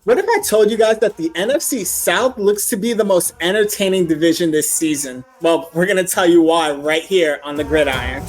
What if I told you guys that the NFC South looks to be the most entertaining division this season? Well, we're going to tell you why right here on the Gridiron.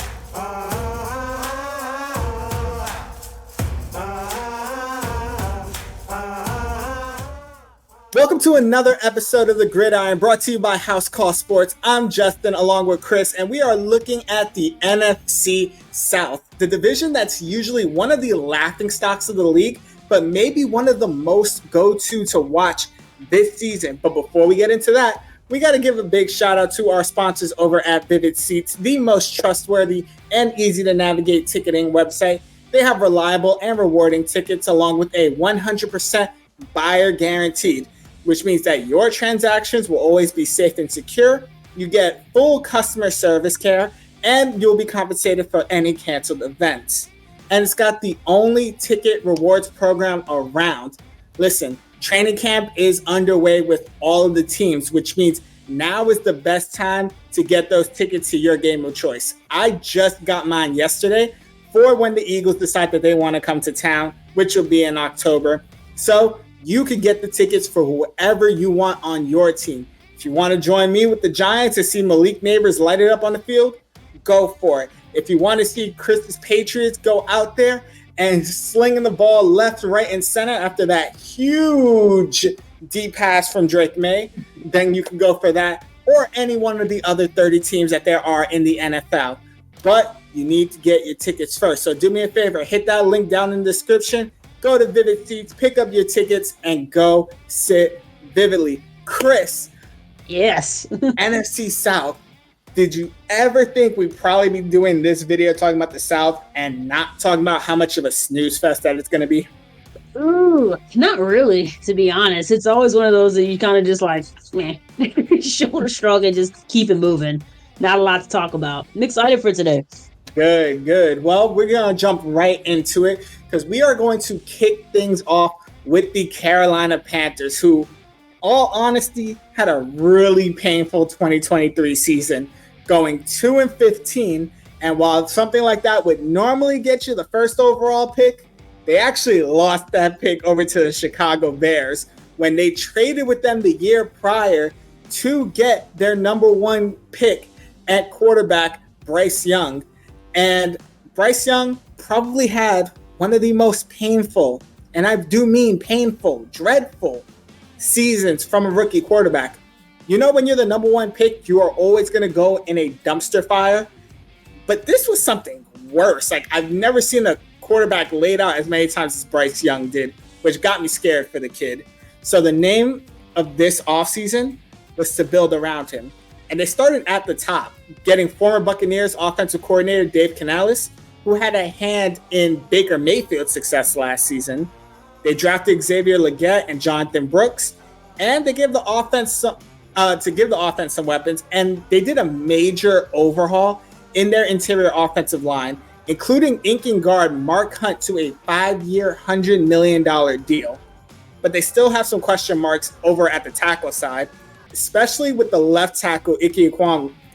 Welcome to another episode of the Gridiron, brought to you by House Call Sports. I'm Justin, along with Chris, and we are looking at the NFC South, the division that's usually one of the laughingstocks of the league, but maybe one of the most go-to to watch this season. But before we get into that, we got to give a big shout out to our sponsors over at Vivid Seats, the most trustworthy and easy to navigate ticketing website. They have reliable and rewarding tickets along with a 100% buyer guaranteed, which means that your transactions will always be safe and secure. You get full customer service care, and you'll be compensated for any canceled events. And it's got the only ticket rewards program around. Listen, training camp is underway with all of the teams, which means now is the best time to get those tickets to your game of choice. I just got mine yesterday for when the Eagles decide that they want to come to town, which will be in October. So you can get the tickets for whoever you want on your team. If you want to join me with the Giants to see Malik Neighbors light it up on the field, go for it. If you want to see Chris's Patriots go out there and slinging the ball left, right, and center after that huge deep pass from Drake May, then you can go for that, or any one of the other 30 teams that there are in the NFL. But you need to get your tickets first. So do me a favor, hit that link down in the description, go to Vivid Seats, pick up your tickets, and go sit vividly. Chris. Yes. NFC South. Did you ever think we'd probably be doing this video talking about the South and not talking about how much of a snooze fest that it's going to be? Ooh, not really, to be honest. It's always one of those that you kind of just like, meh, shoulder shrug and just keep it moving. Not a lot to talk about. I'm excited for today. Good. Well, we're going to jump right into it because we are going to kick things off with the Carolina Panthers, who, all honesty, had a really painful 2023 season, going 2-15. And while something like that would normally get you the first overall pick, they actually lost that pick over to the Chicago Bears when they traded with them the year prior to get their number one pick at quarterback, Bryce Young. And Bryce Young probably had one of the most painful, and I do mean painful, dreadful seasons from a rookie quarterback. You know, when you're the number one pick, you are always going to go in a dumpster fire. But this was something worse. Like, I've never seen a quarterback laid out as many times as Bryce Young did, which got me scared for the kid. So the name of this offseason was to build around him. And they started at the top, getting former Buccaneers offensive coordinator Dave Canales, who had a hand in Baker Mayfield's success last season. They drafted Xavier Legette and Jonathan Brooks, and they gave the offense some weapons. And they did a major overhaul in their interior offensive line, including inking guard Mark Hunt to a 5-year, $100 million deal. But they still have some question marks over at the tackle side, especially with the left tackle Ike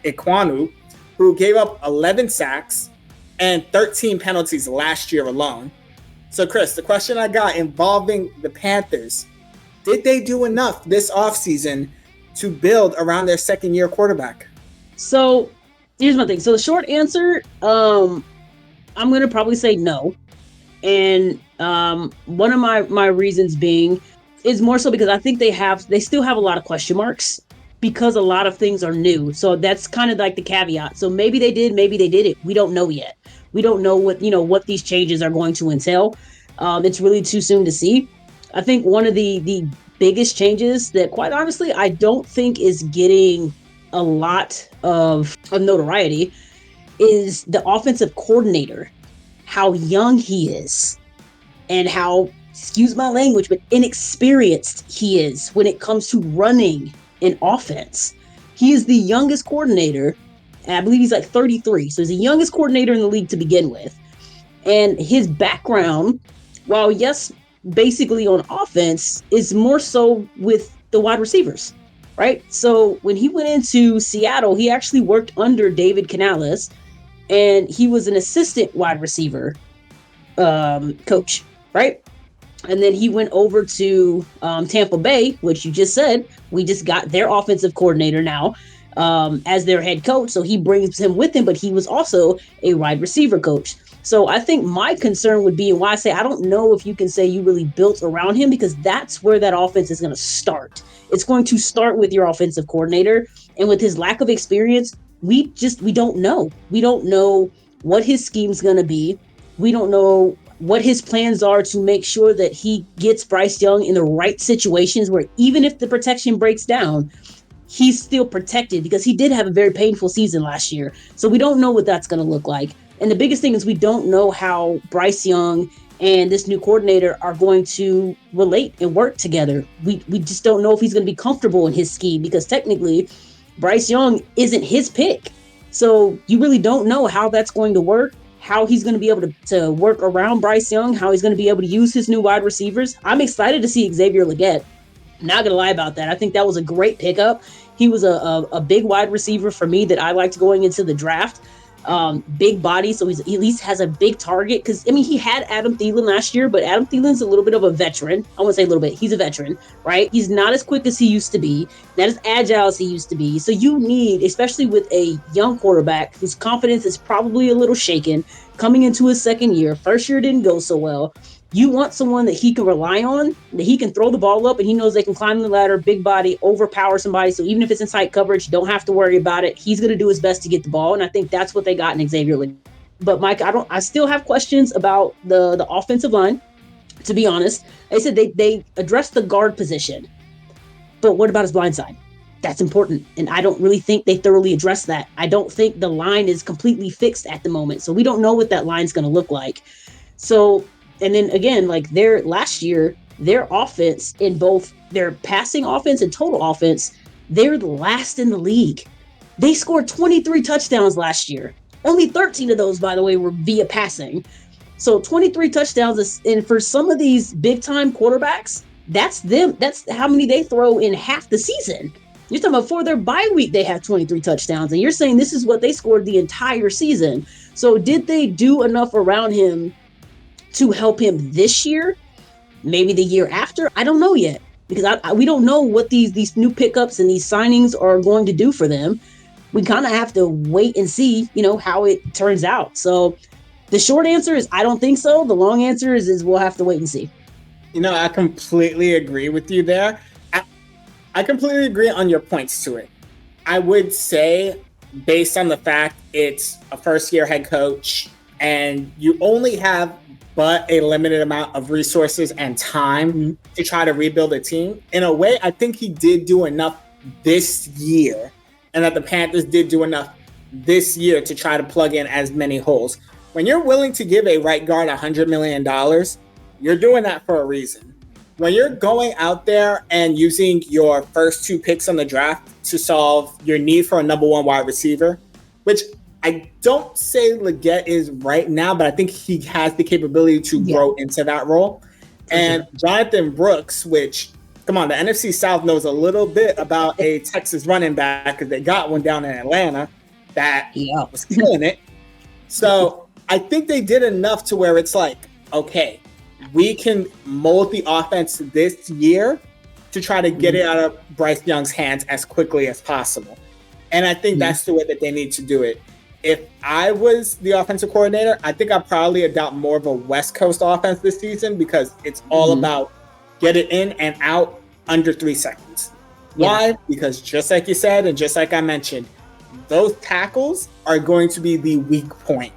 Ekwonu, who gave up 11 sacks and 13 penalties last year alone. So, Chris, the question I got involving the Panthers, did they do enough this offseason to build around their second-year quarterback? So, here's my thing. So, the short answer, I'm going to probably say no. And one of my reasons being is more so because I think they still have a lot of question marks because a lot of things are new. So that's kind of like the caveat. So maybe they did, maybe they didn't. We don't know yet. We don't know what these changes are going to entail. It's really too soon to see. I think one of the biggest changes that, quite honestly, I don't think is getting a lot of notoriety is the offensive coordinator, how young he is and how, excuse my language, but inexperienced he is when it comes to running an offense. He is the youngest coordinator, and I believe he's like 33. So he's the youngest coordinator in the league to begin with. And his background, while yes, basically on offense, is more so with the wide receivers, right? So when he went into Seattle, he actually worked under David Canales, and he was an assistant wide receiver coach, right? And then he went over to Tampa Bay, which you just said. We just got their offensive coordinator now as their head coach. So he brings him with him, but he was also a wide receiver coach. So I think my concern would be, and why I say I don't know if you can say you really built around him, because that's where that offense is going to start. It's going to start with your offensive coordinator. And with his lack of experience, we don't know. We don't know what his scheme's going to be. We don't know what his plans are to make sure that he gets Bryce Young in the right situations where even if the protection breaks down, he's still protected, because he did have a very painful season last year. So we don't know what that's going to look like. And the biggest thing is we don't know how Bryce Young and this new coordinator are going to relate and work together. We just don't know if he's going to be comfortable in his scheme, because technically Bryce Young isn't his pick. So you really don't know how that's going to work, how he's going to be able to work around Bryce Young, how he's going to be able to use his new wide receivers. I'm excited to see Xavier Legette. Not going to lie about that. I think that was a great pickup. He was a big wide receiver for me that I liked going into the draft. Big body, so he at least has a big target. Because, I mean, he had Adam Thielen last year, but Adam Thielen's a little bit of a veteran. I won't say a little bit. He's a veteran, right? He's not as quick as he used to be, not as agile as he used to be. So you need, especially with a young quarterback whose confidence is probably a little shaken, coming into his second year. First year didn't go so well. You want someone that he can rely on, that he can throw the ball up and he knows they can climb the ladder, big body, overpower somebody. So even if it's in tight coverage, don't have to worry about it. He's going to do his best to get the ball. And I think that's what they got in Xavier Legette. But Mike, I still have questions about the offensive line, to be honest. They said they addressed the guard position, but what about his blind side? That's important. And I don't really think they thoroughly addressed that. I don't think the line is completely fixed at the moment. So we don't know what that line's going to look like. So, and then again, like last year, their offense in both their passing offense and total offense, they're the last in the league. They scored 23 touchdowns last year. Only 13 of those, by the way, were via passing. So 23 touchdowns. And for some of these big time quarterbacks, that's them. That's how many they throw in half the season. You're talking about for their bye week, they have 23 touchdowns. And you're saying this is what they scored the entire season. So did they do enough around him to help him this year? Maybe the year after? I don't know yet, because we don't know what these new pickups and these signings are going to do for them. We kind of have to wait and see, how it turns out. So the short answer is I don't think so. The long answer is we'll have to wait and see. I completely agree with you there. I completely agree on your points to it. I would say, based on the fact it's a first-year head coach and you only have but a limited amount of resources and time to try to rebuild a team, in a way, I think he did do enough this year, and that the Panthers did do enough this year to try to plug in as many holes. When you're willing to give a right guard $100 million, you're doing that for a reason. When you're going out there and using your first 2 picks on the draft to solve your need for a number 1 wide receiver, which I don't say Legette is right now, but I think he has the capability to grow into that role. And Jonathan Brooks, which, come on, the NFC South knows a little bit about a Texas running back, because they got one down in Atlanta that was killing it. So I think they did enough to where it's like, okay, we can mold the offense this year to try to get it out of Bryce Young's hands as quickly as possible. And I think that's the way that they need to do it. If I was the offensive coordinator, I think I'd probably adopt more of a West Coast offense this season, because it's all about get it in and out under 3 seconds. Why? Because just like you said, and just like I mentioned, those tackles are going to be the weak point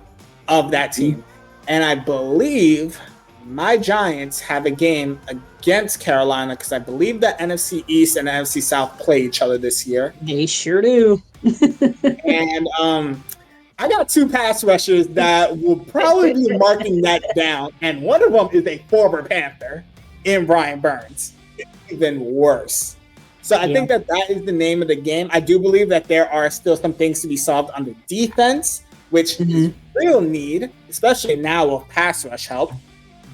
of that team. And I believe my Giants have a game against Carolina, because I believe the NFC East and the NFC South play each other this year. They sure do. And I got 2 pass rushers that will probably be marking that down. And one of them is a former Panther in Brian Burns. It's even worse. So I think that is the name of the game. I do believe that there are still some things to be solved on the defense, which is real need, especially now with pass rush help.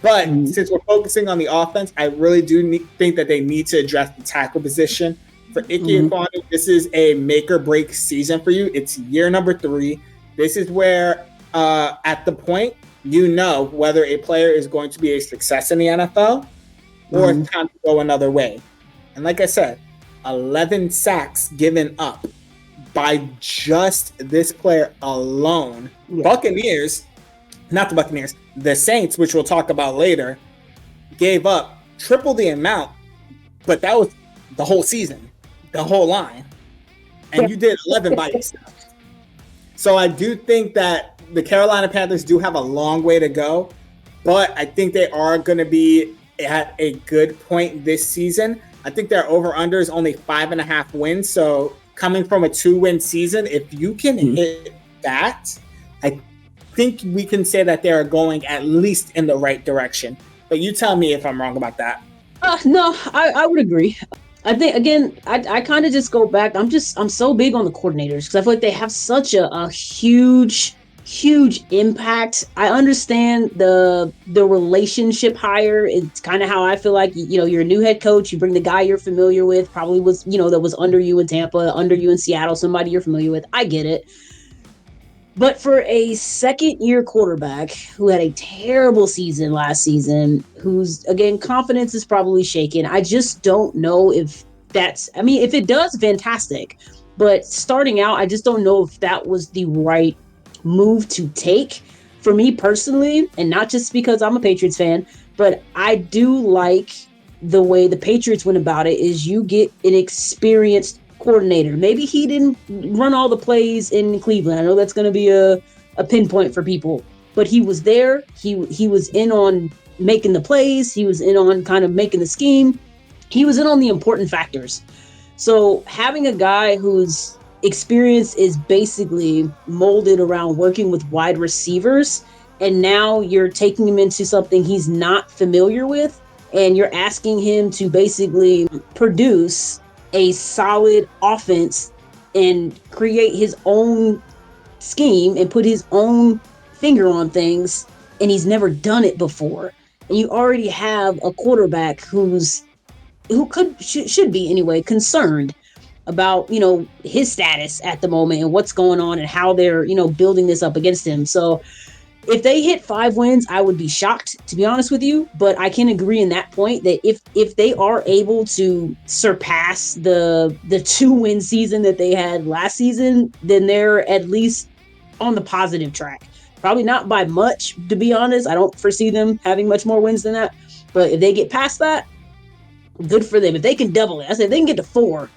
But since we're focusing on the offense, I really do think that they need to address the tackle position. For Ike Ekwonu, this is a make or break season for you. It's year number 3. This is where, at the point, whether a player is going to be a success in the NFL or it's time to go another way. And like I said, 11 sacks given up by just this player alone. Yeah. The Saints, which we'll talk about later, gave up triple the amount, but that was the whole season, the whole line. And you did 11 by yourself. So I do think that the Carolina Panthers do have a long way to go, but I think they are going to be at a good point this season. I think their over-under is only 5.5 wins. So coming from a 2-win season, if you can hit that, I think we can say that they are going at least in the right direction. But you tell me if I'm wrong about that. No, I would agree. I think, again, I kind of just go back. I'm so big on the coordinators because I feel like they have such a huge impact. I understand the relationship hire. It's kind of how I feel like, you're a new head coach. You bring the guy you're familiar with, probably was, that was under you in Tampa, under you in Seattle, somebody you're familiar with. I get it. But for a second-year quarterback who had a terrible season last season, whose, again, confidence is probably shaken, I just don't know if that's... I mean, if it does, fantastic. But starting out, I just don't know if that was the right move to take. For me personally, and not just because I'm a Patriots fan, but I do like the way the Patriots went about it, is you get an experienced coordinator. Maybe he didn't run all the plays in Cleveland. I know that's going to be a pinpoint for people, but he was there. He was in on making the plays. He was in on kind of making the scheme. He was in on the important factors. So having a guy whose experience is basically molded around working with wide receivers, and now you're taking him into something he's not familiar with, and you're asking him to basically produce a solid offense and create his own scheme and put his own finger on things, and he's never done it before. And you already have a quarterback who should be anyway concerned about, his status at the moment and what's going on and how they're, building this up against him. So if they hit 5 wins, I would be shocked, to be honest with you. But I can agree in that point that if they are able to surpass the 2-win season that they had last season, then they're at least on the positive track. Probably not by much, to be honest. I don't foresee them having much more wins than that. But if they get past that, good for them. If they can double it, I said if they can get to 4,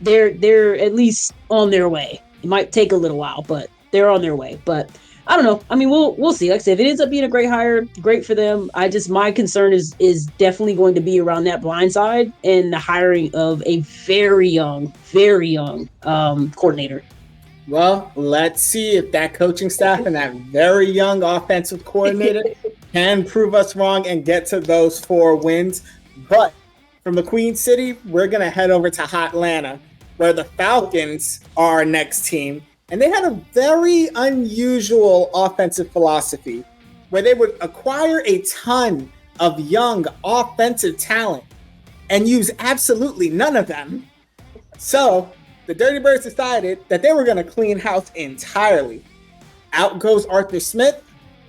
they're at least on their way. It might take a little while, but they're on their way. But I don't know. I mean, we'll see. Like I said, if it ends up being a great hire, great for them. My concern is definitely going to be around that blind side and the hiring of a very young coordinator. Well, let's see if that coaching staff and that very young offensive coordinator can prove us wrong and get to those 4 wins. But from the Queen City, we're going to head over to Hot Atlanta, where the Falcons are our next team. And they had a very unusual offensive philosophy where they would acquire a ton of young offensive talent and use absolutely none of them. So the Dirty Birds decided that they were going to clean house entirely. Out goes Arthur Smith.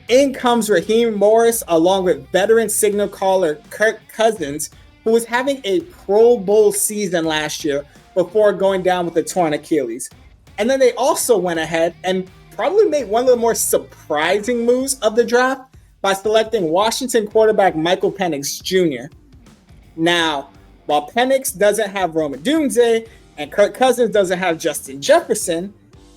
In comes Raheem Morris, along with veteran signal caller Kirk Cousins, who was having a Pro Bowl season last year before going down with a torn Achilles. And then they also went ahead and probably made one of the more surprising moves of the draft by selecting Washington quarterback Michael Penix Jr. Now, while Penix doesn't have Rome Odunze and Kirk Cousins doesn't have Justin Jefferson,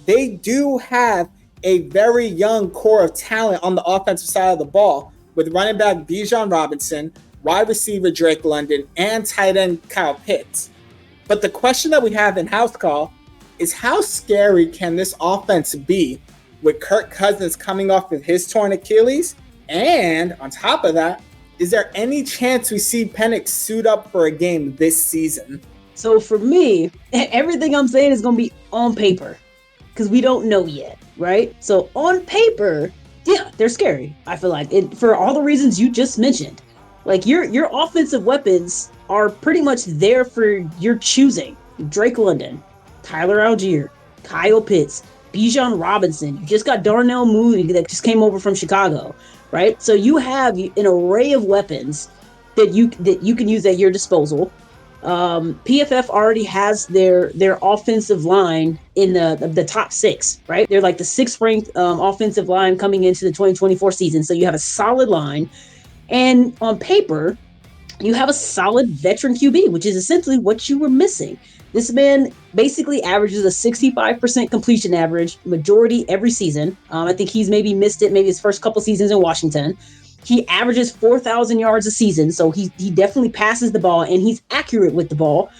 they do have a very young core of talent on the offensive side of the ball with running back Bijan Robinson, wide receiver Drake London, and tight end Kyle Pitts. But the question that we have in house call is how scary can this offense be with Kirk Cousins coming off with his torn Achilles? And on top of that, is there any chance we see Penix suit up for a game this season? So for me, everything I'm saying is going to be on paper because we don't know yet, right? So on paper, yeah, they're scary. I feel like it, for all the reasons you just mentioned. Like your offensive weapons are pretty much there for your choosing. Drake London, Tyler Algier, Kyle Pitts, Bijan Robinson. You just got Darnell Mooney that just came over from Chicago, right? So you have an array of weapons that you can use at your disposal. PFF already has their offensive line in the top 6, right? They're like the 6th ranked offensive line coming into the 2024 season. So you have a solid line, and on paper, you have a solid veteran QB, which is essentially what you were missing. This man basically averages a 65% completion average, majority every season. I think he's maybe missed it, maybe his first couple seasons in Washington. He averages 4,000 yards a season, so he definitely passes the ball, and he's accurate with the ball.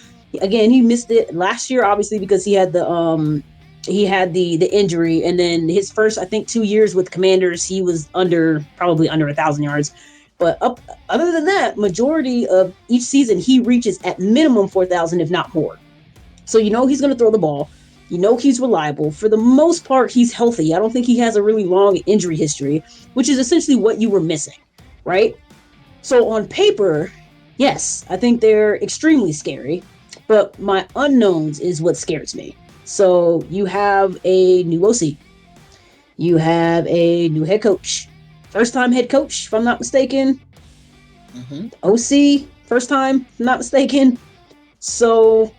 Again, he missed it last year, obviously, because he had the injury, and then his first, I think, 2 years with Commanders, he was probably under 1,000 yards. But other than that, majority of each season, he reaches at minimum 4,000, if not more. So you know he's going to throw the ball. You know he's reliable. For the most part, he's healthy. I don't think he has a really long injury history, which is essentially what you were missing, right? So on paper, yes, I think they're extremely scary, but my unknowns is what scares me. So you have a new OC. You have a new head coach. First-time head coach, if I'm not mistaken. Mm-hmm. OC, first time, if I'm not mistaken. So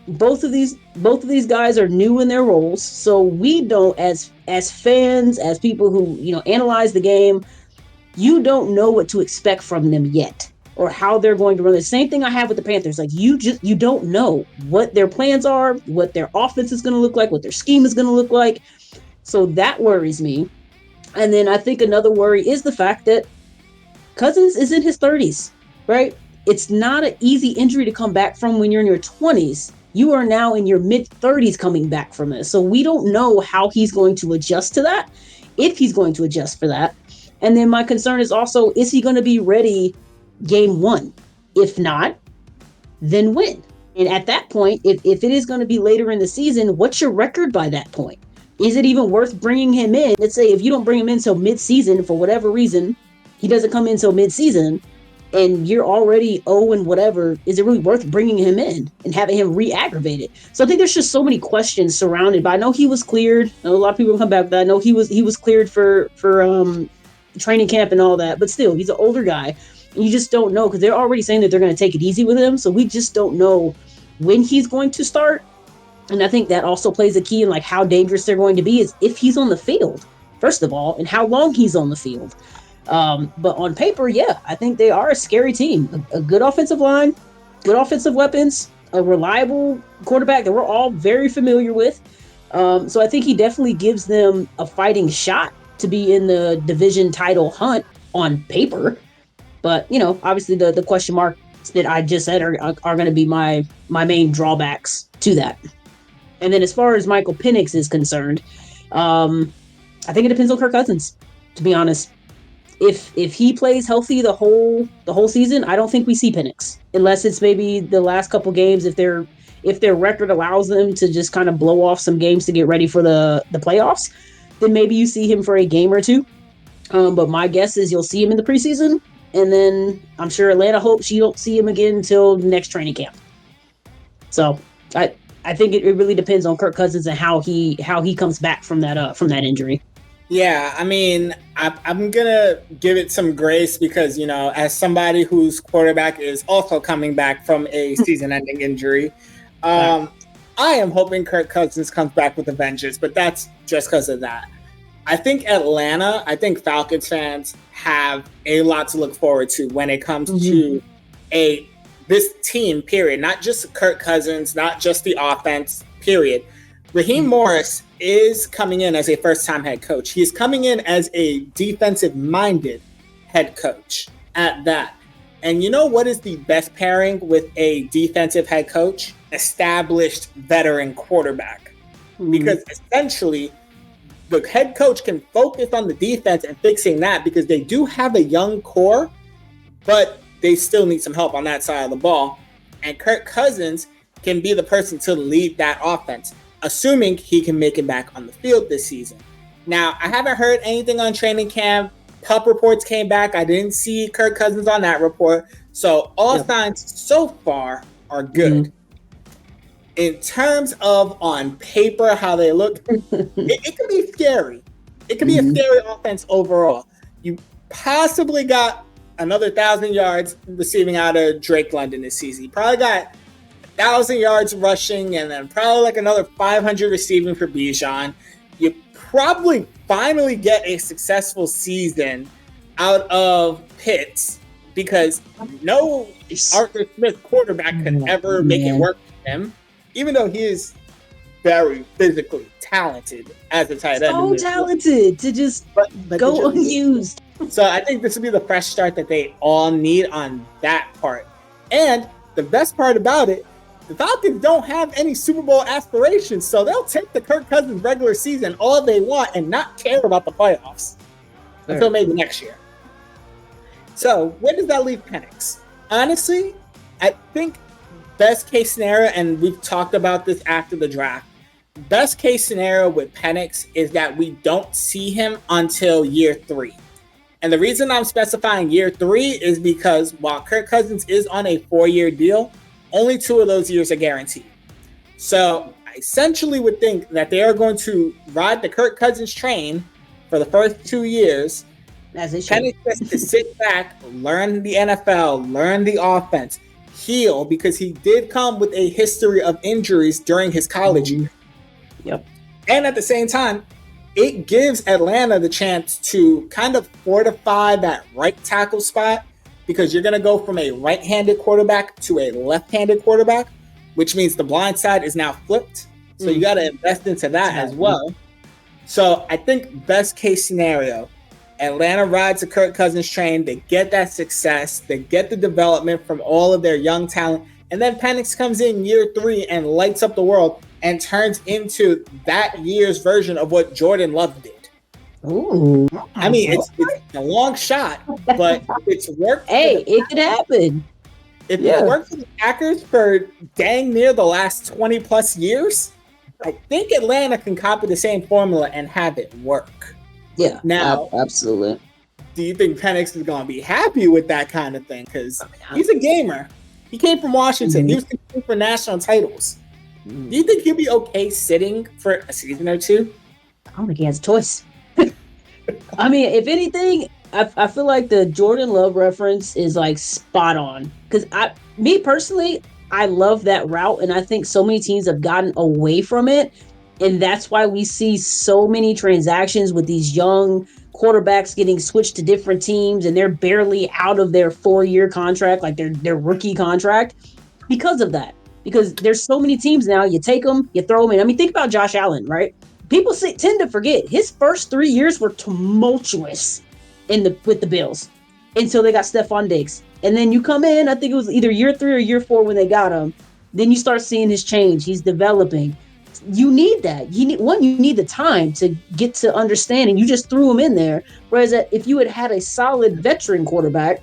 both of these guys are new in their roles, so we don't, as fans, as people who analyze the game, you don't know what to expect from them yet, or how they're going to run. The same thing I have with the Panthers. Like you don't know what their plans are, what their offense is going to look like, what their scheme is going to look like. So that worries me. And then I think another worry is the fact that Cousins is in his 30s, right? It's not an easy injury to come back from when you're in your 20s. You are now in your mid-30s coming back from this. So we don't know how he's going to adjust to that, if he's going to adjust for that. And then my concern is also, is he going to be ready game 1? If not, then when? And at that point, if it is going to be later in the season, what's your record by that point? Is it even worth bringing him in? Let's say if you don't bring him in until mid-season, for whatever reason, he doesn't come in until mid-season, and you're already 0 and whatever, is it really worth bringing him in and having him re-aggravate it? So I think there's just so many questions surrounded by. I know he was cleared. I know a lot of people will come back with that. I know he was cleared for training camp and all that, but still, he's an older guy. And you just don't know, because they're already saying that they're going to take it easy with him. So we just don't know when he's going to start. And I think that also plays a key in like how dangerous they're going to be is if he's on the field, first of all, and how long he's on the field. But on paper, yeah, I think they are a scary team. A good offensive line, good offensive weapons, a reliable quarterback that we're all very familiar with. So I think he definitely gives them a fighting shot to be in the division title hunt on paper. But, obviously the question marks that I just said are going to be my main drawbacks to that. And then as far as Michael Penix is concerned, I think it depends on Kirk Cousins, to be honest. If he plays healthy the whole season, I don't think we see Penix, unless it's maybe the last couple games if their record allows them to just kind of blow off some games to get ready for the playoffs, then maybe you see him for a game or two. But my guess is you'll see him in the preseason, and then I'm sure Atlanta hopes you don't see him again until next training camp. So I think it really depends on Kirk Cousins and how he comes back from that injury. Yeah, I mean, I'm going to give it some grace because, as somebody whose quarterback is also coming back from a season-ending injury, I am hoping Kirk Cousins comes back with a vengeance, but that's just because of that. I think Falcons fans have a lot to look forward to when it comes to this team, period. Not just Kirk Cousins, not just the offense, period. Raheem Morris is coming in as a first-time head coach. He's coming in as a defensive-minded head coach at that. And you know what is the best pairing with a defensive head coach? Established veteran quarterback. Because essentially, the head coach can focus on the defense and fixing that because they do have a young core, but they still need some help on that side of the ball. And Kirk Cousins can be the person to lead that offense, assuming he can make it back on the field this season. Now, I haven't heard anything on training camp. Pup reports came back. I didn't see Kirk Cousins on that report. So all signs so far are good. In terms of on paper, how they look, it can be scary. It can be a scary offense overall. You possibly got another 1,000 yards receiving out of Drake London this season. He probably got 1,000 yards rushing and then probably like another 500 receiving for Bijan. You probably finally get a successful season out of Pitts because no Arthur Smith quarterback could ever make it work for him, even though he is very physically talented as a tight end. So talented to just go unused. So I think this will be the fresh start that they all need on that part. And the best part about it, the Falcons don't have any Super Bowl aspirations, so they'll take the Kirk Cousins regular season all they want and not care about the playoffs until maybe next year. So where does that leave Penix? Honestly, I think best case scenario, and we've talked about this after the draft, best case scenario with Penix is that we don't see him until year 3. And the reason I'm specifying year 3 is because while Kirk Cousins is on a 4-year deal, only 2 of those years are guaranteed. So I essentially would think that they are going to ride the Kirk Cousins train for the first 2 years. Penix gets to sit back, learn the NFL, learn the offense, heal, because he did come with a history of injuries during his college year. Yep. And at the same time, it gives Atlanta the chance to kind of fortify that right tackle spot because you're going to go from a right-handed quarterback to a left-handed quarterback, which means the blind side is now flipped. So you got to invest into that as well. So I think best case scenario, Atlanta rides the Kirk Cousins train. They get that success. They get the development from all of their young talent. And then Penix comes in year 3 and lights up the world and turns into that year's version of what Jordan Love did. Ooh. I mean, it's a long shot, but it's worked. Hey, it could happen. If it's worked for the Packers for dang near the last 20 plus years, I think Atlanta can copy the same formula and have it work. Yeah, now, absolutely. Do you think Penix is going to be happy with that kind of thing? Because he's a gamer. He came from Washington. He was competing for national titles. Do you think he'll be okay sitting for a season or 2? I don't think he has a choice. I mean, if anything, I feel like the Jordan Love reference is like spot on. Because me personally, I love that route, and I think so many teams have gotten away from it. And that's why we see so many transactions with these young quarterbacks getting switched to different teams, and they're barely out of their 4-year contract, like their rookie contract, because of that. Because there's so many teams now, you take them, you throw them in. I mean, think about Josh Allen, right? People tend to forget his first 3 years were tumultuous with the Bills until they got Stephon Diggs. And then you come in, I think it was either year 3 or year 4 when they got him. Then you start seeing his change. He's developing. You need that. You need the time to get to understand, and you just threw him in there. Whereas if you had a solid veteran quarterback,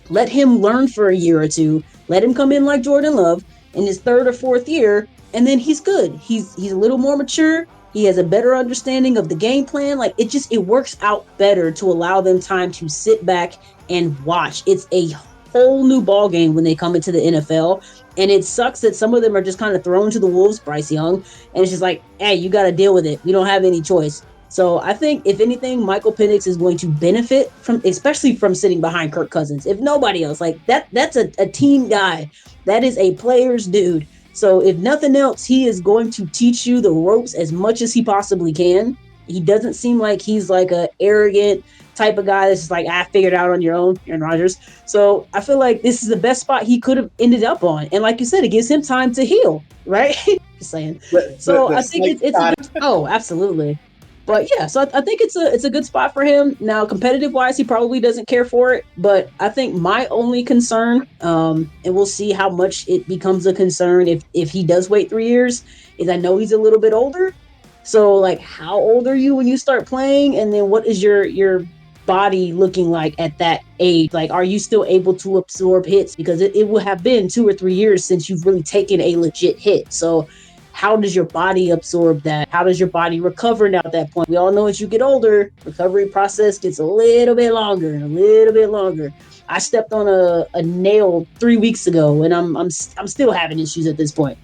let him learn for a year or 2, let him come in like Jordan Love in his 3rd or 4th year, and then he's good. He's a little more mature. He has a better understanding of the game plan. Like it works out better to allow them time to sit back and watch. It's a whole new ball game when they come into the NFL. And it sucks that some of them are just kind of thrown to the wolves, Bryce Young. And it's just like, hey, you got to deal with it. We don't have any choice. So I think, if anything, Michael Penix is going to benefit especially from sitting behind Kirk Cousins. If nobody else, like that's a team guy. That is a player's dude. So if nothing else, he is going to teach you the ropes as much as he possibly can. He doesn't seem like he's like a arrogant type of guy that's just like, I figured it out on your own, Aaron Rodgers. So I feel like this is the best spot he could have ended up on. And like you said, it gives him time to heal, right? Just saying. I think it's absolutely. But yeah, so I think it's a good spot for him. Now, competitive wise, he probably doesn't care for it. But I think my only concern, and we'll see how much it becomes a concern if he does wait 3 years, is I know he's a little bit older. So like, how old are you when you start playing? And then what is your body looking like at that age? Like, are you still able to absorb hits? Because it will have been 2 or 3 years since you've really taken a legit hit. So how does your body absorb that? How does your body recover now at that point? We all know as you get older, recovery process gets a little bit longer and a little bit longer. I stepped on a nail 3 weeks ago, and I'm still having issues at this point.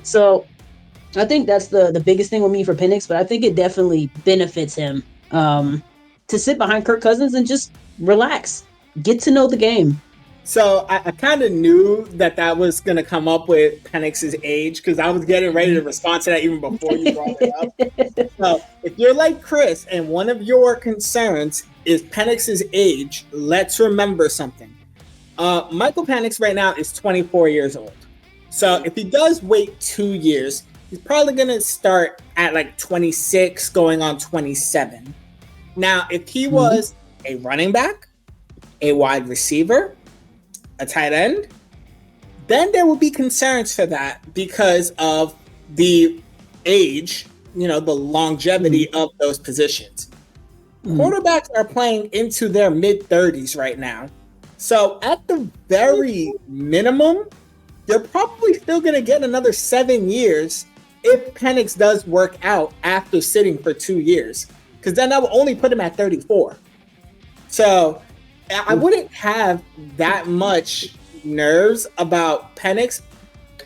So I think that's the biggest thing with me for Penix, but I think it definitely benefits him to sit behind Kirk Cousins and just relax. get to know the game. So I kind of knew that was going to come up with Penix's age because I was getting ready to respond to that even before you brought it up. So if you're like Chris and one of your concerns is Penix's age, let's remember something. Michael Penix right now is 24 years old. So if he does wait 2 years, he's probably going to start at like 26 going on 27. Now, if he was a running back, a wide receiver, a tight end, then there will be concerns for that because of the age, the longevity of those positions. Quarterbacks are playing into their mid-30s right now. So at the very minimum, they're probably still going to get another 7 years if Penix does work out after sitting for 2 years. Because then that will only put him at 34. So I wouldn't have that much nerves about Penix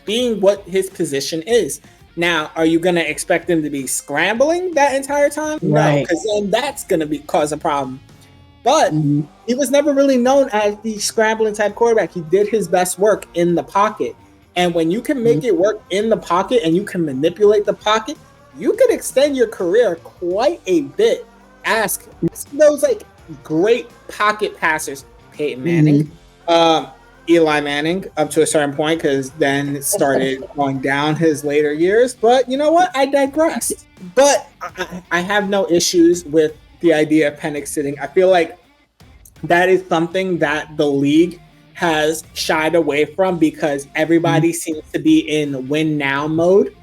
being what his position is. Now, are you going to expect him to be scrambling that entire time? Right. No, because then that's going to cause a problem. But he was never really known as the scrambling type quarterback. He did his best work in the pocket. And when you can make it work in the pocket and you can manipulate the pocket, you could extend your career quite a bit. Ask those great pocket passers, Peyton Manning, Eli Manning, up to a certain point, because then it started going down his later years. But you know what? I digressed. But I have no issues with the idea of Penix sitting. I feel like that is something that the league has shied away from because everybody seems to be in win now mode.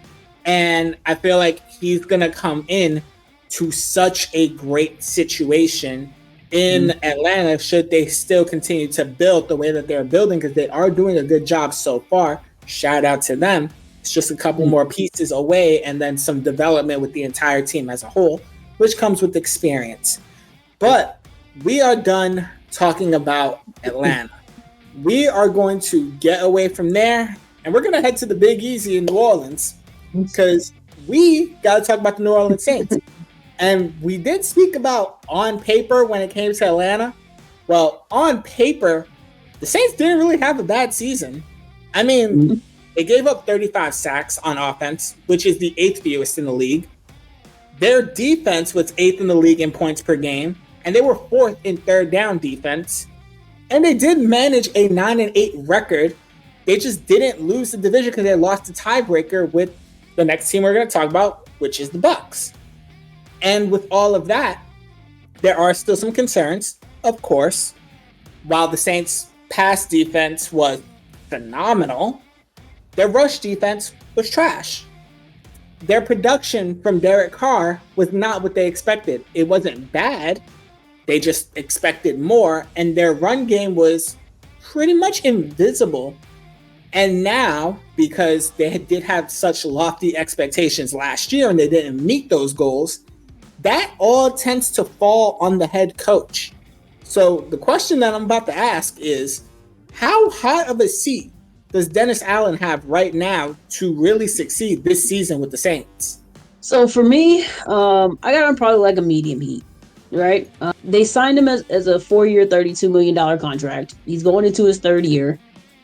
And I feel like he's going to come in to such a great situation in Atlanta should they still continue to build the way that they're building, because they are doing a good job so far. Shout out to them. It's just a couple more pieces away and then some development with the entire team as a whole, which comes with experience. But we are done talking about Atlanta. We are going to get away from there and we're going to head to the Big Easy in New Orleans because we got to talk about the New Orleans Saints. And we did speak about on paper when it came to Atlanta. Well, on paper, the Saints didn't really have a bad season. I mean, they gave up 35 sacks on offense, which is the 8th fewest in the league. Their defense was 8th in the league in points per game, and they were 4th in third down defense. And they did manage a 9-8 record. They just didn't lose the division because they lost the tiebreaker with the next team we're going to talk about, which is the Bucs. And with all of that, there are still some concerns, of course. While the Saints' pass defense was phenomenal, their rush defense was trash. Their production from Derek Carr was not what they expected. It wasn't bad. They just expected more, and their run game was pretty much invisible. And now, because they did have such lofty expectations last year and they didn't meet those goals, that all tends to fall on the head coach. So the question that I'm about to ask is, how hot of a seat does Dennis Allen have right now to really succeed this season with the Saints? So for me, I got him probably like a medium heat, right? They signed him as a 4-year, $32 million contract. He's going into his third year.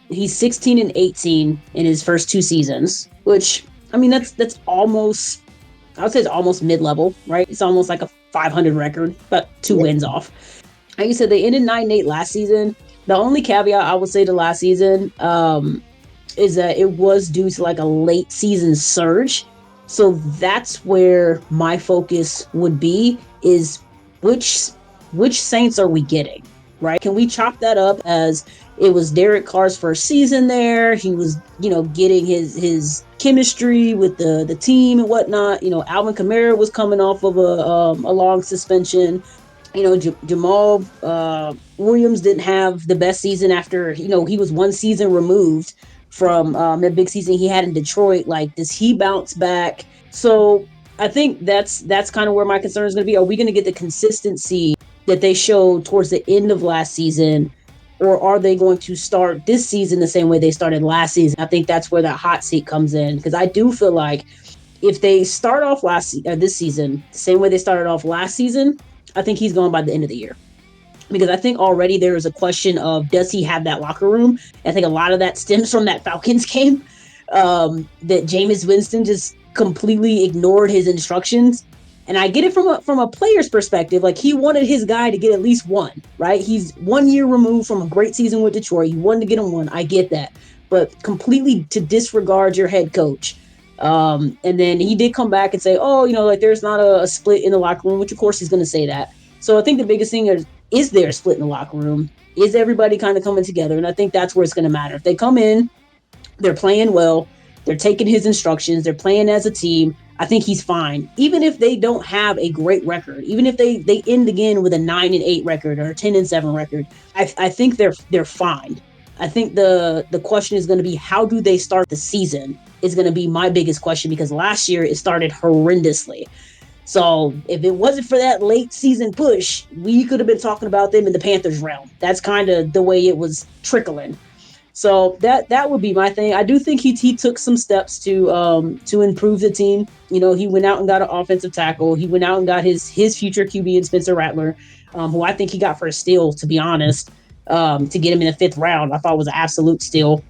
He's 16-18 in his first 2 seasons, which, I mean, that's almost, I would say it's almost mid-level, right? It's almost like a 500 record, but 2 wins off. Like you said, they ended 9-8 last season. The only caveat I would say to last season is that it was due to like a late season surge. So that's where my focus would be, is which Saints are we getting, right? Can we chop that up as it was Derek Carr's first season there? He was, getting his chemistry with the team and whatnot. Alvin Kamara was coming off of a long suspension. Jamal Williams didn't have the best season after, he was 1 season removed from the big season he had in Detroit. Like, does he bounce back? So I think that's kind of where my concern is going to be. Are we going to get the consistency that they showed towards the end of last season? Or are they going to start this season the same way they started last season? I think that's where that hot seat comes in, because I do feel like if they start off this season the same way they started off last season, I think he's gone by the end of the year. because I think already there is a question of, does he have that locker room? I think a lot of that stems from that Falcons game, that Jameis Winston just completely ignored his instructions. And I get it from a player's perspective. Like, he wanted his guy to get at least one, right? He's 1 year removed from a great season with Detroit. He wanted to get him one. I get that. But completely to disregard your head coach. And then he did come back and say, oh, like, there's not a split in the locker room, which of course he's going to say that. So I think the biggest thing is there a split in the locker room? Is everybody kind of coming together? And I think that's where it's going to matter. If they come in, they're playing well, they're taking his instructions, they're playing as a team, I think he's fine. Even if they don't have a great record, even if they end again with a 9-8 record or a 10-7 record, I think they're fine. I think the question is going to be, how do they start the season is going to be my biggest question, because last year it started horrendously. So if it wasn't for that late season push, we could have been talking about them in the Panthers realm. That's kind of the way it was trickling. So that would be my thing. I do think he took some steps to improve the team. He went out and got an offensive tackle. He went out and got his future QB in Spencer Rattler, who I think he got for a steal, to be honest, to get him in the 5th round. I thought was an absolute steal.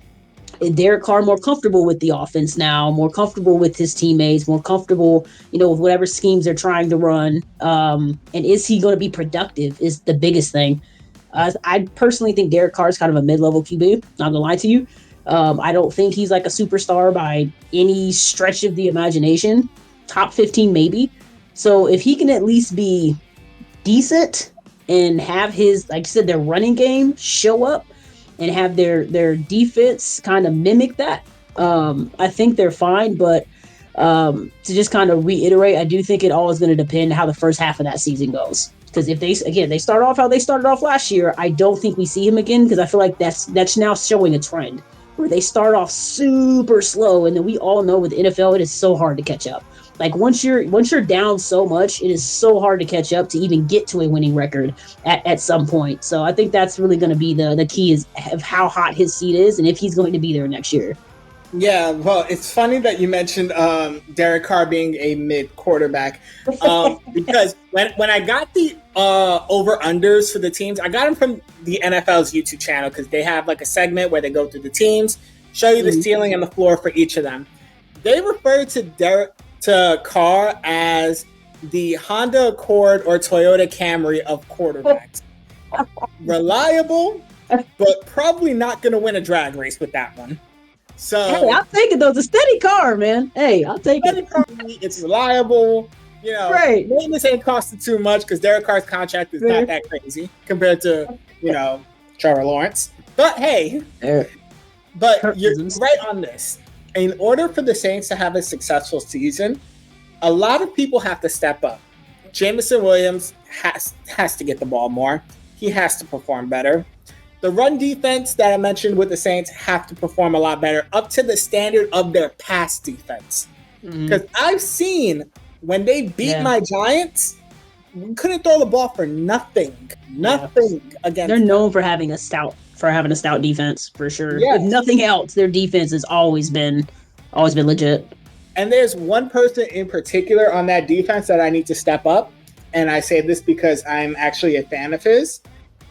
And Derek Carr more comfortable with the offense now, more comfortable with his teammates, more comfortable, with whatever schemes they're trying to run. And is he going to be productive is the biggest thing. I personally think Derek Carr is kind of a mid-level QB, not going to lie to you. I don't think he's like a superstar by any stretch of the imagination. Top 15 maybe. So if he can at least be decent and have his, like I said, their running game show up, and have their defense kind of mimic that, I think they're fine. But to just kind of reiterate, I do think it all is going to depend how the first half of that season goes. Because if they start off how they started off last year, I don't think we see him again, because I feel like that's now showing a trend where they start off super slow, and then we all know with the NFL it is so hard to catch up. Like, once you're down so much, it is so hard to catch up to even get to a winning record at some point. So I think that's really going to be the key, is of how hot his seat is and if he's going to be there next year. Yeah, well, it's funny that you mentioned Derek Carr being a mid quarterback, because when I got the over-unders for the teams, I got them from the NFL's YouTube channel, because they have like a segment where they go through the teams, show you the ceiling and the floor for each of them. They refer to Carr as the Honda Accord or Toyota Camry of quarterbacks. Reliable, but probably not going to win a drag race with that one. So, hey, I'll take it though. It's a steady car, man. Hey, I'll take it. It's reliable. Right. Maintenance ain't costing too much, because Derek Carr's contract is not that crazy compared to, Trevor Lawrence. But hey, but you're right on this. In order for the Saints to have a successful season, a lot of people have to step up. Jameson Williams has to get the ball more. He has to perform better. The run defense that I mentioned with the Saints have to perform a lot better, up to the standard of their pass defense. Because I've seen when they beat my Giants, we couldn't throw the ball for nothing. Against They're known for having a stout defense, for sure. Yes. If nothing else, their defense has always been legit. And there's one person in particular on that defense that I need to step up. And I say this because I'm actually a fan of his.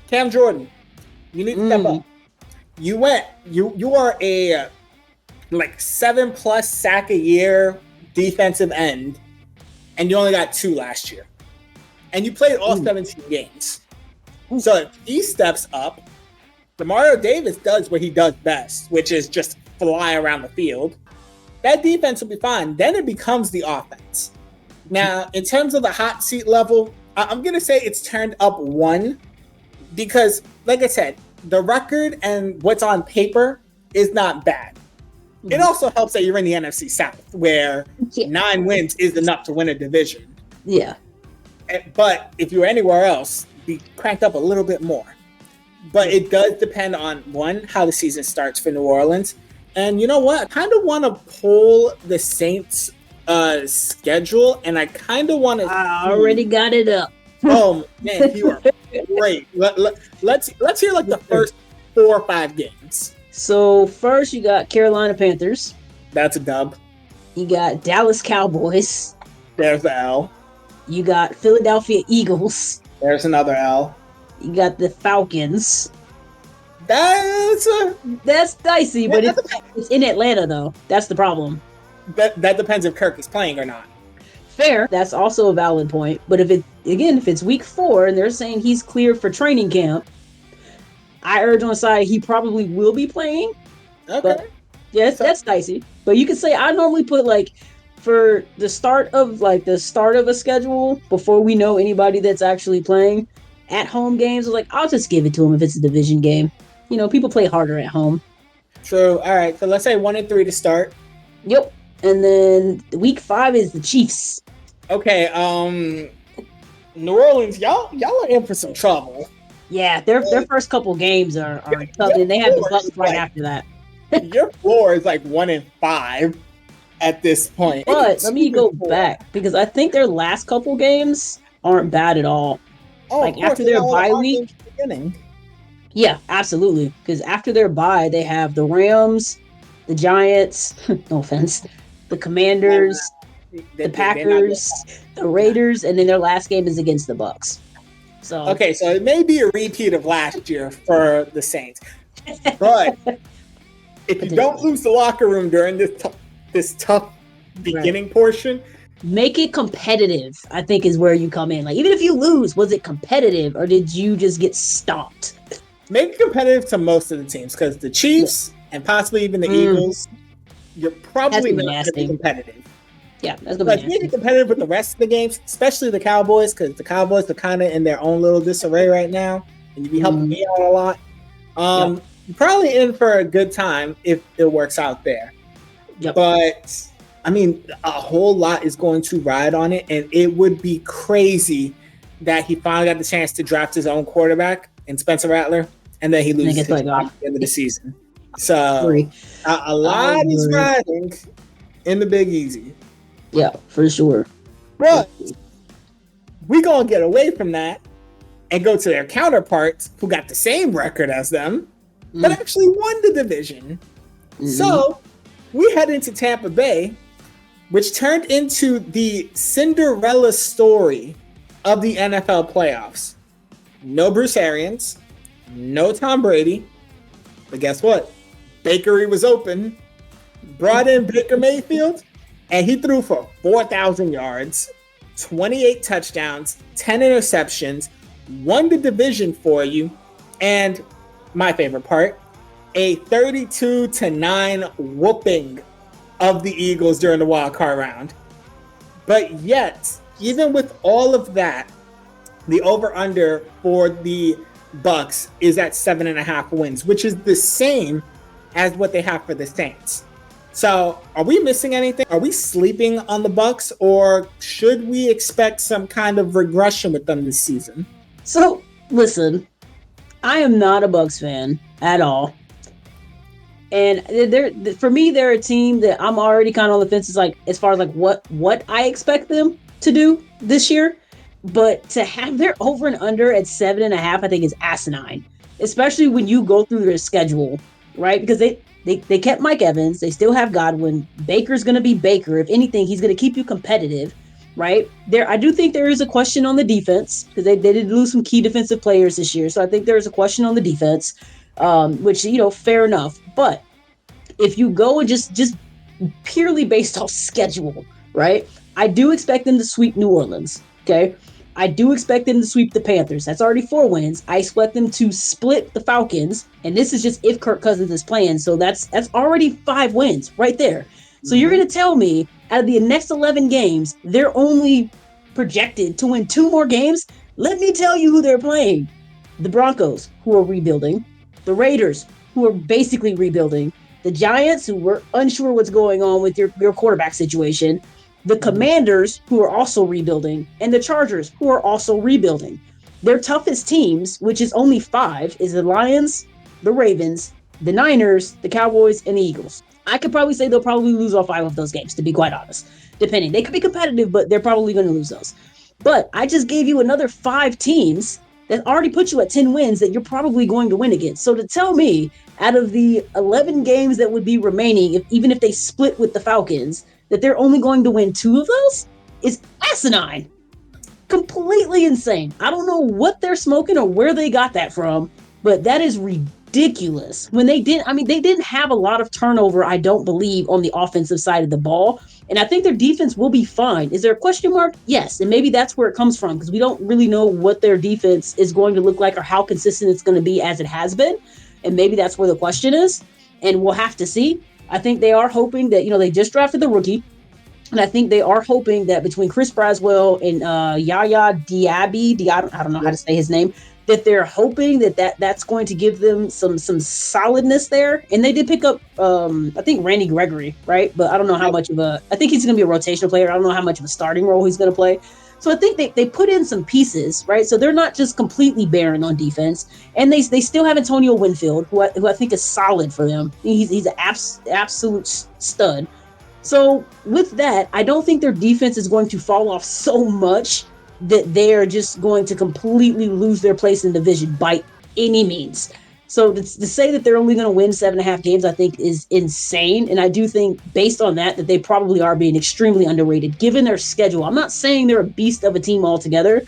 Cam Jordan. You need to step up. You are a 7+ sack a year defensive end, and you only got 2 last year. And you played all 17 games. So if he steps up, Demario Davis does what he does best, which is just fly around the field. That defense will be fine. Then it becomes the offense. Now, in terms of the hot seat level, I'm going to say it's turned up 1, because, like I said, the record and what's on paper is not bad. It also helps that you're in the NFC South, where 9 wins is enough to win a division. Yeah. But if you were anywhere else, be cranked up a little bit more. But it does depend on, one, how the season starts for New Orleans. And you know what? I kind of want to pull the Saints' schedule, and I kind of want to... I already got it up. Oh, man, you are great. Let's hear the first 4 or 5 games. So first you got Carolina Panthers. That's a dub. You got Dallas Cowboys. There's the L. You got Philadelphia Eagles. There's another L. You got the Falcons. That's dicey, but it's in Atlanta though. That's the problem. That depends if Kirk is playing or not. Fair. That's also a valid point. But if it's week 4 and they're saying he's cleared for training camp, I urge on the side he probably will be playing. Okay. But yes, that's dicey. But you could say I normally put like for the start of a schedule before we know anybody that's actually playing at home games. Like I'll just give it to him if it's a division game. You know, people play harder at home. True. All right. So let's say 1 and 3 to start. Yep. And then week 5 is the Chiefs. Okay. New Orleans, y'all are in for some trouble. Yeah, their first couple games are tough, and they have the Bucs right after that. Your floor is like 1 and 5 at this point. But let me go back because I think their last couple games aren't bad at all. Oh, like after their bye week. Beginning. Yeah, absolutely. Because after their bye, they have the Rams, the Giants. No offense. The Commanders, the Packers, the Raiders, and then their last game is against the Bucs. So okay, so it may be a repeat of last year for the Saints, but if you don't lose the locker room during this tough beginning portion, make it competitive. I think is where you come in. Like even if you lose, was it competitive or did you just get stomped? Make it competitive to most of the teams because the Chiefs and possibly even the Eagles. You're probably not going to be competitive. Yeah, that's going to be nasty. Competitive with the rest of the games, especially the Cowboys, because the Cowboys are kind of in their own little disarray right now, and you'd be helping me out a lot. You're probably in for a good time if it works out there. Yep. But, I mean, a whole lot is going to ride on it, and it would be crazy that he finally got the chance to draft his own quarterback in Spencer Rattler, and then he loses his at the end of the season. So a lot is riding in the Big Easy. Yeah, for sure. But we're going to get away from that and go to their counterparts who got the same record as them, but actually won the division. So we head into Tampa Bay, which turned into the Cinderella story of the NFL playoffs. No Bruce Arians, no Tom Brady, but guess what? Bakery was open, brought in Baker Mayfield, and he threw for 4,000 yards, 28 touchdowns, 10 interceptions, won the division for you, and my favorite part, a 32-9 whooping of the Eagles during the wild card round. But yet, even with all of that, the over-under for the Bucs is at 7.5 wins, which is the same as what they have for the Saints. So, are we missing anything? Are we sleeping on the Bucs, or should we expect some kind of regression with them this season? So, listen, I am not a Bucs fan at all. And for me, they're a team that I'm already kind of on the fence. Like as far as like what I expect them to do this year. But to have their over and under at 7.5, I think is asinine. Especially when you go through their schedule, right? Because they kept Mike Evans. They still have Godwin. Baker's going to be Baker. If anything, he's going to keep you competitive, right? I do think there is a question on the defense because they did lose some key defensive players this year. So I think there is a question on the defense, which, fair enough. But if you go and just purely based off schedule, right? I do expect them to sweep New Orleans, okay? I do expect them to sweep the Panthers. That's already 4 wins. I expect them to split the Falcons, and this is just if Kirk Cousins is playing. So that's already 5 wins right there. So you're going to tell me out of the next 11 games, they're only projected to win 2 more games? Let me tell you who they're playing. The Broncos, who are rebuilding. The Raiders, who are basically rebuilding. The Giants, who were unsure what's going on with your quarterback situation. The Commanders, who are also rebuilding, and the Chargers, who are also rebuilding. Their toughest teams, which is only 5, is the Lions, the Ravens, the Niners, the Cowboys, and the Eagles. I could probably say they'll probably lose all 5 of those games, to be quite honest. Depending. They could be competitive, but they're probably going to lose those. But I just gave you another 5 teams that already put you at 10 wins that you're probably going to win against. So to tell me, out of the 11 games that would be remaining, even if they split with the Falcons, that they're only going to win 2 of those is asinine. completely insane. I don't know what they're smoking or where they got that from, but that is ridiculous. When they didn't have a lot of turnover, I don't believe, on the offensive side of the ball. And I think their defense will be fine. Is there a question mark? Yes. And maybe that's where it comes from, because we don't really know what their defense is going to look like or how consistent it's going to be as it has been. And maybe that's where the question is. And we'll have to see. I think they are hoping that, they just drafted the rookie. And I think they are hoping that between Chris Braswell and Yaya Diaby, I don't know how to say his name, that they're hoping that's going to give them some solidness there. And they did pick up, I think, Randy Gregory, right? But I don't know how much of I think he's going to be a rotational player. I don't know how much of a starting role he's going to play. So I think they put in some pieces, right? So they're not just completely barren on defense. And they still have Antonio Winfield, who I think is solid for them. He's an absolute stud. So with that, I don't think their defense is going to fall off so much that they're just going to completely lose their place in the division by any means. So to say that they're only going to win 7.5 games, I think is insane. And I do think, based on that they probably are being extremely underrated given their schedule. I'm not saying they're a beast of a team altogether,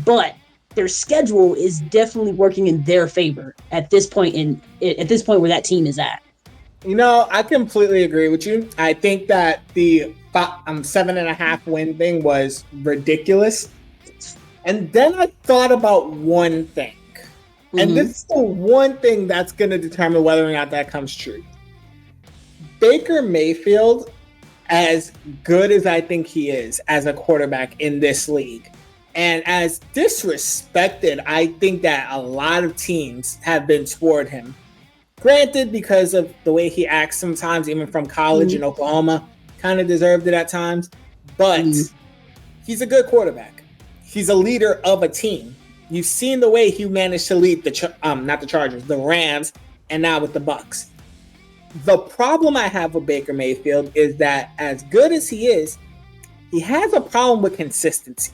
but their schedule is definitely working in their favor at this point where that team is at. I completely agree with you. I think that the 7.5 win thing was ridiculous. And then I thought about one thing. Mm-hmm. And this is the one thing that's going to determine whether or not that comes true. Baker Mayfield, as good as I think he is as a quarterback in this league, and as disrespected I think that a lot of teams have been toward him. Granted, because of the way he acts sometimes, even from college in Oklahoma, kind of deserved it at times. But he's a good quarterback. He's a leader of a team. You've seen the way he managed to lead the Rams, and now with the Bucs. The problem I have with Baker Mayfield is that, as good as he is, he has a problem with consistency.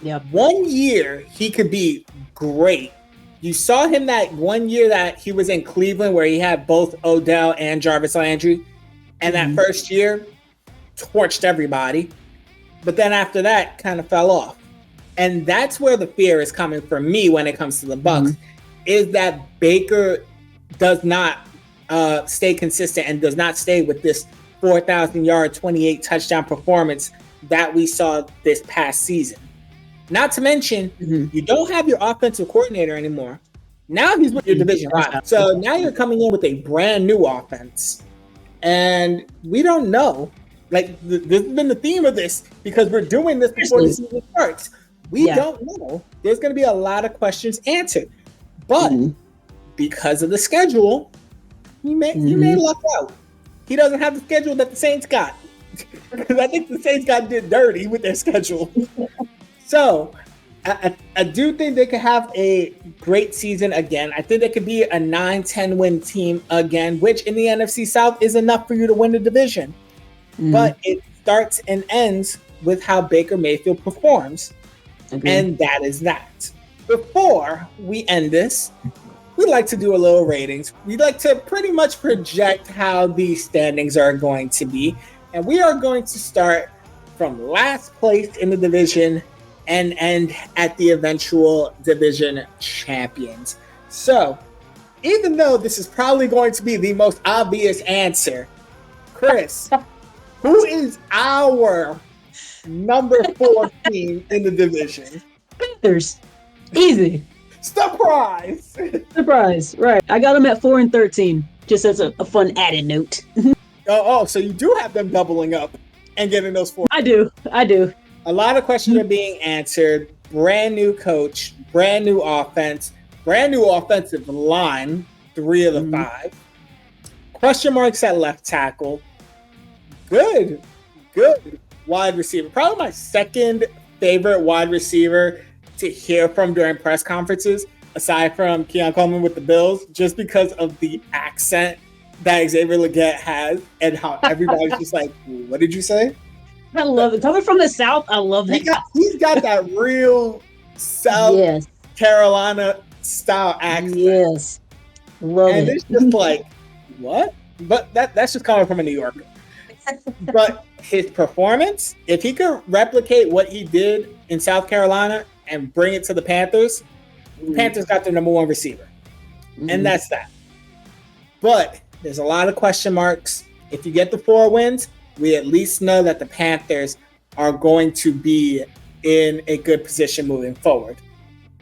Yeah. 1 year he could be great. You saw him that 1 year that he was in Cleveland, where he had both Odell and Jarvis Landry, and that first year torched everybody. But then after that, kind of fell off. And that's where the fear is coming from me when it comes to the Bucs, is that Baker does not stay consistent and does not stay with this 4,000-yard, 28 touchdown performance that we saw this past season. Not to mention, you don't have your offensive coordinator anymore. Now he's with your division rival. So now you're coming in with a brand new offense. And we don't know. Like, this has been the theme of this, because we're doing this before the season starts. We don't know. There's going to be a lot of questions answered. But because of the schedule, he may luck out. He doesn't have the schedule that the Saints got. Because I think the Saints got did dirty with their schedule. So I do think they could have a great season again. I think they could be a 9-10 win team again, which in the NFC South is enough for you to win the division. But it starts and ends with how Baker Mayfield performs. And that is that. Before we end this, we like to do a little ratings. We like to pretty much project how these standings are going to be. And we are going to start from last place in the division and end at the eventual division champions. So, even though this is probably going to be the most obvious answer, Chris, who is our number 4 team in the division? Panthers. Easy. Surprise! Surprise. Right. I got them at 4-13, just as a fun added note. So you do have them doubling up and getting those 4. I do. A lot of questions are being answered. Brand new coach, brand new offense, brand new offensive line, 3 of the 5. Question marks at left tackle. Good wide receiver. Probably my second favorite wide receiver to hear from during press conferences, aside from Keon Coleman with the Bills, just because of the accent that Xavier Legette has and how everybody's just like, what did you say? I love it. Coming from the South, I love that. He's got that real South Carolina style accent. Yes. Love and it. it's just like, what? But that's just coming from a New Yorker. But his performance, if he could replicate what he did in South Carolina and bring it to the Panthers, Panthers got their number one receiver. And that's that. But there's a lot of question marks. If you get the 4 wins, we at least know that the Panthers are going to be in a good position moving forward.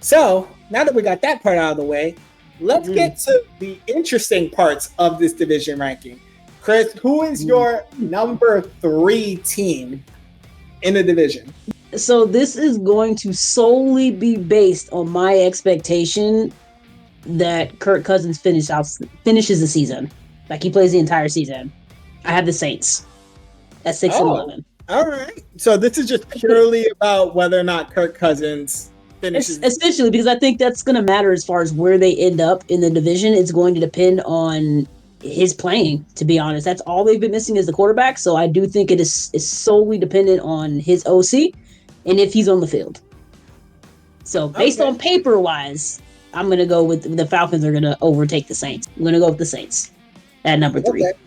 So now that we got that part out of the way, let's get to the interesting parts of this division ranking. Chris, who is your number 3 team in the division? So this is going to solely be based on my expectation that Kirk Cousins finishes the season. Like he plays the entire season. I have the Saints at 6-11. All right. So this is just purely about whether or not Kirk Cousins finishes. Essentially, because I think that's going to matter as far as where they end up in the division. It's going to depend on his playing, to be honest. That's all they've been missing is the quarterback. So I do think it is solely dependent on his OC and if he's on the field. So based on paper-wise, I'm going to go with the Falcons are going to overtake the Saints. I'm going to go with the Saints at number 3. Okay.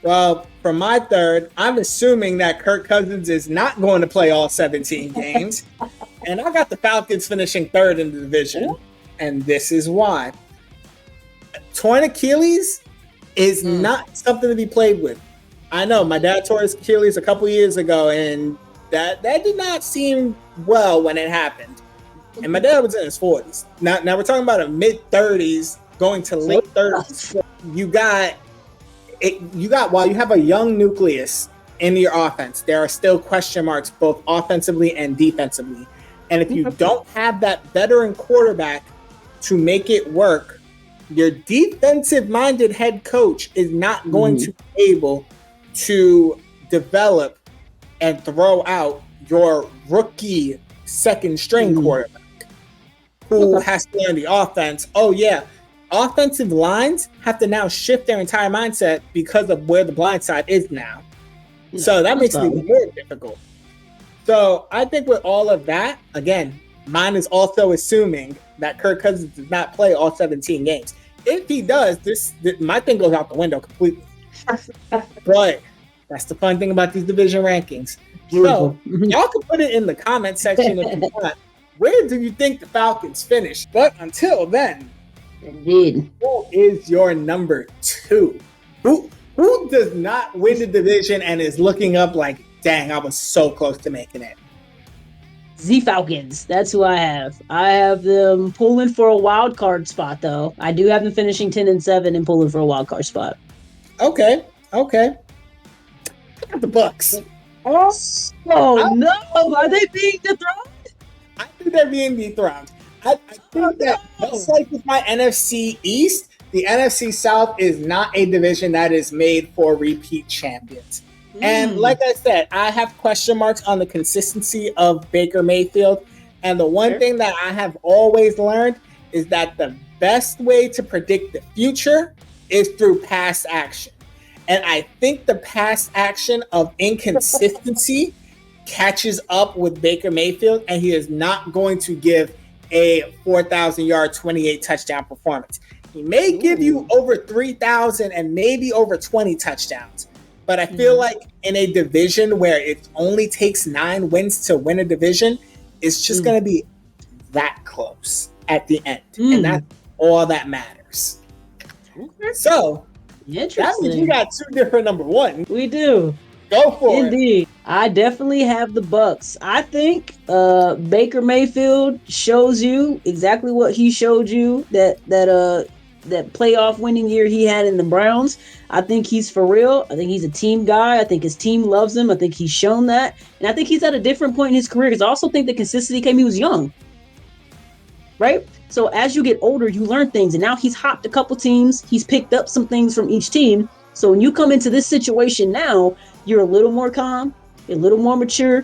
Well, for my third, I'm assuming that Kirk Cousins is not going to play all 17 games. And I got the Falcons finishing 3rd in the division. And this is why. Torn Achilles is not something to be played with. I know my dad tore his Achilles a couple years ago, and that did not seem well when it happened. And my dad was in his 40s. Now we're talking about a mid-30s going to late 30s. You got while you have a young nucleus in your offense, there are still question marks both offensively and defensively. And if you don't have that veteran quarterback to make it work, your defensive-minded head coach is not going to be able to develop and throw out your rookie second-string quarterback who has to learn the offense. Oh, yeah. Offensive lines have to now shift their entire mindset because of where the blind side is now. So that makes it even more difficult. So I think with all of that, again, mine is also assuming that Kirk Cousins does not play all 17 games. If he does, my thing goes out the window completely. But that's the fun thing about these division rankings. So y'all can put it in the comment section if you want. Where do you think the Falcons finish? But until then, indeed, who is your number 2? Who does not win the division and is looking up like, dang, I was so close to making it? The Falcons. That's who I have. I have them pulling for a wild card spot, though. I do have them finishing 10-7 and pulling for a wild card spot. Okay. I got the Bucs. Oh no! Are they being dethroned? I think they're being dethroned. I think that just like with my NFC East, the NFC South is not a division that is made for repeat champions. And like I said, I have question marks on the consistency of Baker Mayfield. And the one thing that I have always learned is that the best way to predict the future is through past action. And I think the past action of inconsistency catches up with Baker Mayfield, and he is not going to give a 4,000-yard, 28 touchdown performance. He may give you over 3,000 and maybe over 20 touchdowns. But I feel like in a division where it only takes 9 wins to win a division, it's just going to be that close at the end. And that's all that matters. So, that means we got 2 different number 1. We do. Go for it. Indeed. I definitely have the Bucs. I think Baker Mayfield shows you exactly what he showed you that playoff winning year he had in the Browns. I think he's for real. I think he's a team guy. I think his team loves him. I think he's shown that. And I think he's at a different point in his career because I also think the consistency came, he was young. Right? So as you get older, you learn things. And now he's hopped a couple teams. He's picked up some things from each team. So when you come into this situation now, you're a little more calm, you're a little more mature.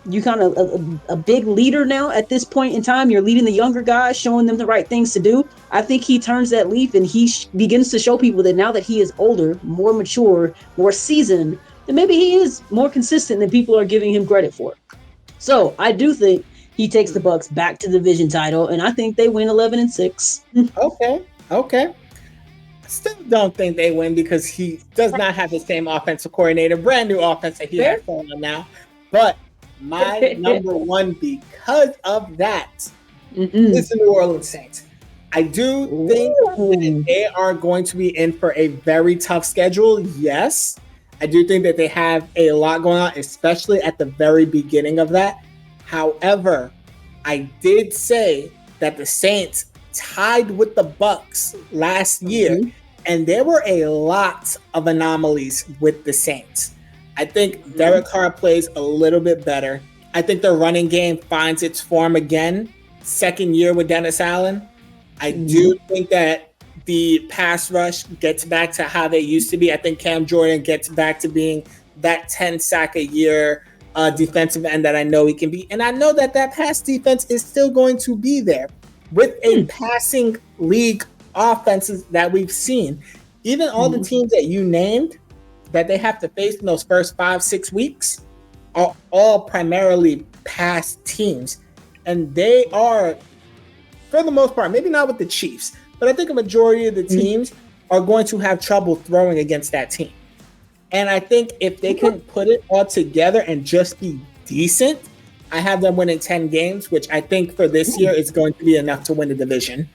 You kind of a big leader now at this point in time. You're leading the younger guys, showing them the right things to do. I think he turns that leaf and he begins to show people that now that he is older, more mature, more seasoned, then maybe he is more consistent than people are giving him credit for. So I do think he takes the Bucs back to the division title, and I think they win 11-6. Okay. Still don't think they win because he does not have the same offensive coordinator, brand new offense that he has going on now. But my number one because of that is the New Orleans Saints. I do think that they are going to be in for a very tough schedule. Yes, I do think that they have a lot going on, especially at the very beginning of that. However, I did say that the Saints tied with the Bucs last year, and there were a lot of anomalies with the Saints. I think Derek Carr plays a little bit better. I think the running game finds its form again, second year with Dennis Allen. I do think that the pass rush gets back to how they used to be. I think Cam Jordan gets back to being that 10 sack a year defensive end that I know he can be. And I know that pass defense is still going to be there with a passing league offenses that we've seen. Even all the teams that you named that they have to face in those first 5-6 weeks are all primarily pass teams. And they are, for the most part, maybe not with the Chiefs, but I think a majority of the teams are going to have trouble throwing against that team. And I think if they can put it all together and just be decent, I have them winning 10 games, which I think for this year is going to be enough to win the division.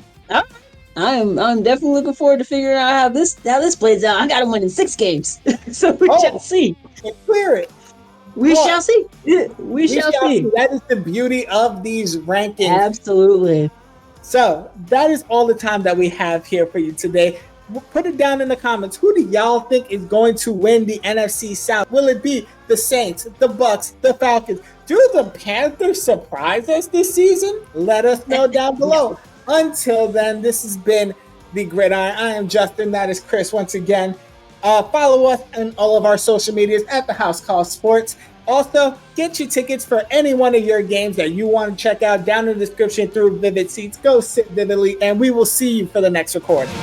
I'm definitely looking forward to figuring out how this plays out. I got them winning 6 games, so we shall see. Clear it. We shall see. We shall see. That is the beauty of these rankings. Absolutely. So that is all the time that we have here for you today. Put it down in the comments. Who do y'all think is going to win the NFC South? Will it be the Saints, the Bucs, the Falcons? Do the Panthers surprise us this season? Let us know down below. Until then, this has been the Gridiron. I am Justin. That is Chris once again. Follow us on all of our social medias at The House Call Sports. Also, get your tickets for any one of your games that you want to check out down in the description through Vivid Seats. Go sit vividly, and we will see you for the next recording.